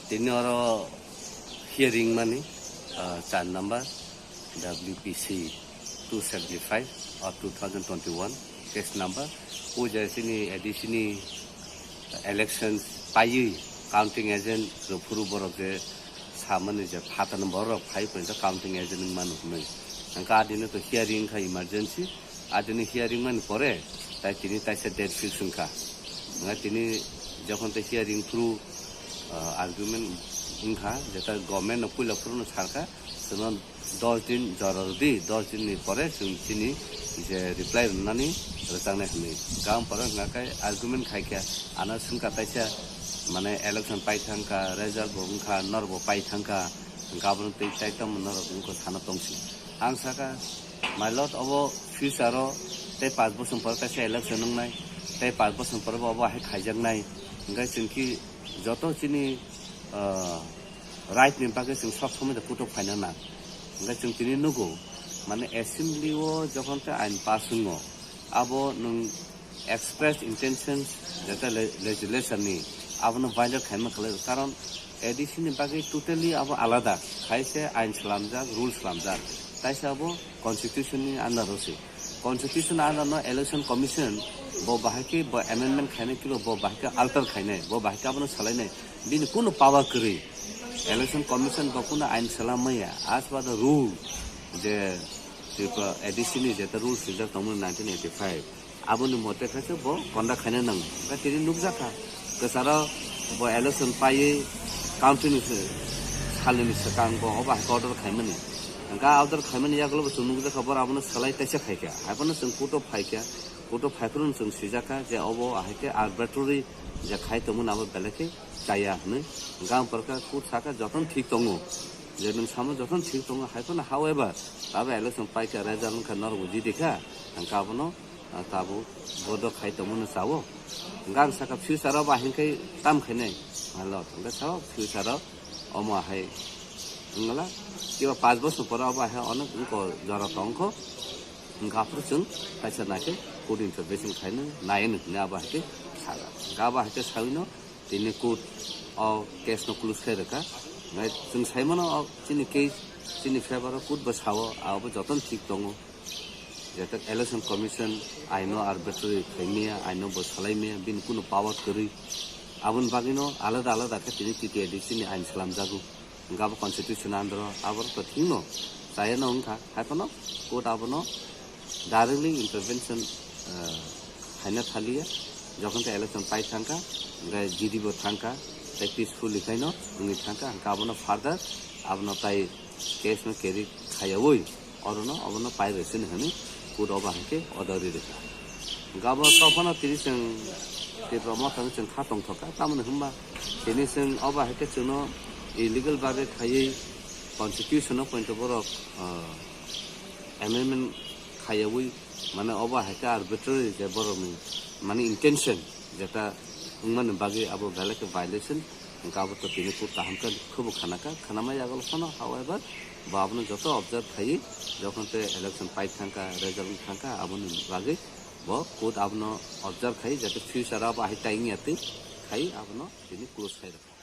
তিনি হিয়ারিং মানে 4 number WPC 275 of 2021 case number ও যাইছিনি এডিশনি elections পাই কাউন্টিং এজেন্ট রফুরু বরক যে সামনে যে ফাতা নম্বর ফাই পয়েন্ট কাউন্টিং এজেন্ট মানুষ নই আঙ্কা আদিনে তো হিয়ারিং খা ইমার্জেন্সি আদিনে হিয়ারিং মানে পরে তাই তিনি তাইসে ডেট ফিক্সিং খা তিনি যখন তো হিয়ারিং থ্রু আর্গুমেন্ট উনখা যেটা গভর্নমেন্ট পুইলাফুরনো সারকা जों 10 दिन जरूरी 10 दिन পরে তিনি যে রিপ্লাই রুনানি রতাংনে হনি গাম পরে নাকাই আর্গুমেন্ট খাইকা আনা সুনকা তাইসা মানে ইলেকশন পাইথাঙ্কা রেজাল্ট বংখা নরব পাইথাঙ্কা গাবন তৈ তাইতম নর উনকো সানা তংসি আং সাকা মাই লট অব ফিউচারও তাই 5 বছর পরে তাইসা ইলেকশন নংনাই তাই 5 বছর পরে বাবা হাই খাইজাংনাই গাই जोंखि যত চিনি राइट नि बागै जों सब समय फटो फाइना ना ओमफ्राय जों दिनै नुगौ माने एसेम्बलियाव जखनते आइन पास हुङो आबो नों एक्सप्रेस इन्टेन्शन जेटा लेजिस्लेशननि आबोनो भाइलेट खालामनो खालाय कारण एडिशननि बागै टोटली आबो आलादा खायसे आइन खालामजाक रुल्स खालामजाक ताइसे आबो कन्स्टिट्यूशननि आन्दारावसो कन्स्टिट्यूशन आन्दाराव इलेक्शन कमिशन बो बाहायके बो एमेन्डमेन्ट खायनाय किलो बो बाहायके अल्टार खायनाय बो बाहायके आबोनो सालायनाय बिनि कुनु पावर करै इलेक्शन कमिशन बकुना आइन सलामैया आज बाद रूल जे एडिशननि जेता रुल्स रिजर्व तमन 1985 आबोनि मते खासे बो कन्डा खायना नंग दा तिनि नुकजाखा गसारा बो इलेक्शन पायै काउन्टिनि सालिनि सकां बो अबा ऑर्डर खायमनि गा ऑर्डर खायमनि यागलो बो नुकजा खबर आबोनो सलाय तैसे खायका आबोनो जों कोटो फायका कोटो फायखरुन जों सिजाका जे अबो आहायके आर्बिट्रेरी जे खायतमन आबो बेलेके जाया हने गाम परका कुट साका जतन ठीक दङो जे नों सामो जतन ठीक दङ हायफोन हावेभार ताबो इलेक्शन पाइका रेजाल्ट खा नर बुजि देखा गाबनो ताबो बडो खायतमन सावो गाम साका फ्यूचर बा हिंकै ताम खैनै हालो तंगा साव फ्यूचर अमा हाय ngala किबा 5 वर्ष पर अब हाय अनेक उनको जरा तंखो गाफ्रु जों ताइसा नाके कोड इन्फर्मेशन खायनो नायनो नाबा हायके सागा गाबा हायके साविनो তিনি কোড অ কেস ন ক্লোজ খাই রাখা নাই जों साइमन चिनि केस चिनि फेभार कोड बसाव आबो जतन ठीक दङ जेता इलेक्शन कमिशन आइनो आर्बिट्रेरी खाइमिया आइनो बसालाइमिया बिन कुनु पावर करै आबन बागिनो आलादा आलादा के तिनि टिटी एडिशननि आइन खालामजागौ गाबो कन्स्टिट्यूशन आन्दार आबर त थिंनो जायन उनखा हायपनो कोड आबनो डाइरेक्टली इंटरवेंशन खाइना थालिया যখন তো ইলেকশন পাই থাকা জিডিবো থাকা তাই পিসফুল লিখাইনো উনি থাকা গাবনো ফার্দার আবনো তাই কেস ন কেরি খাইয়াবই অরনো অবনো পাই রয়েছেন হনি কুড অবাহকে অদরি রেখা গাবো তখন তিরিশ তীব্র মতন जों খাতং থকা তামনে হম্বা তিনি जों অবাহকে जों ইলিগাল ভাবে খাইয়ে কনস্টিটিউশন পয়েন্ট বরক এমেন্ডমেন্ট খাইয়াবই মানে অবাহকে আরবিট্রারি যে বরমি মানে ইন্টেনশন যেটা উমান বাগে আবো বেলেকে ভায়োলেশন গাবো তো তিনি কো তাহামকা খুব খানাকা খানামাই আগল ফনো হাওয়েভার বা আপনি যত অবজার্ভ খাই যখন তে ইলেকশন পাই থাকা রেজাল্ট থাকা আপনি বাগে ব কোড আপনি অবজার্ভ খাই যাতে ফিউচার আব আহি টাইম ইয়াতে খাই আপনি তিনি ক্লোজ খাই রাখা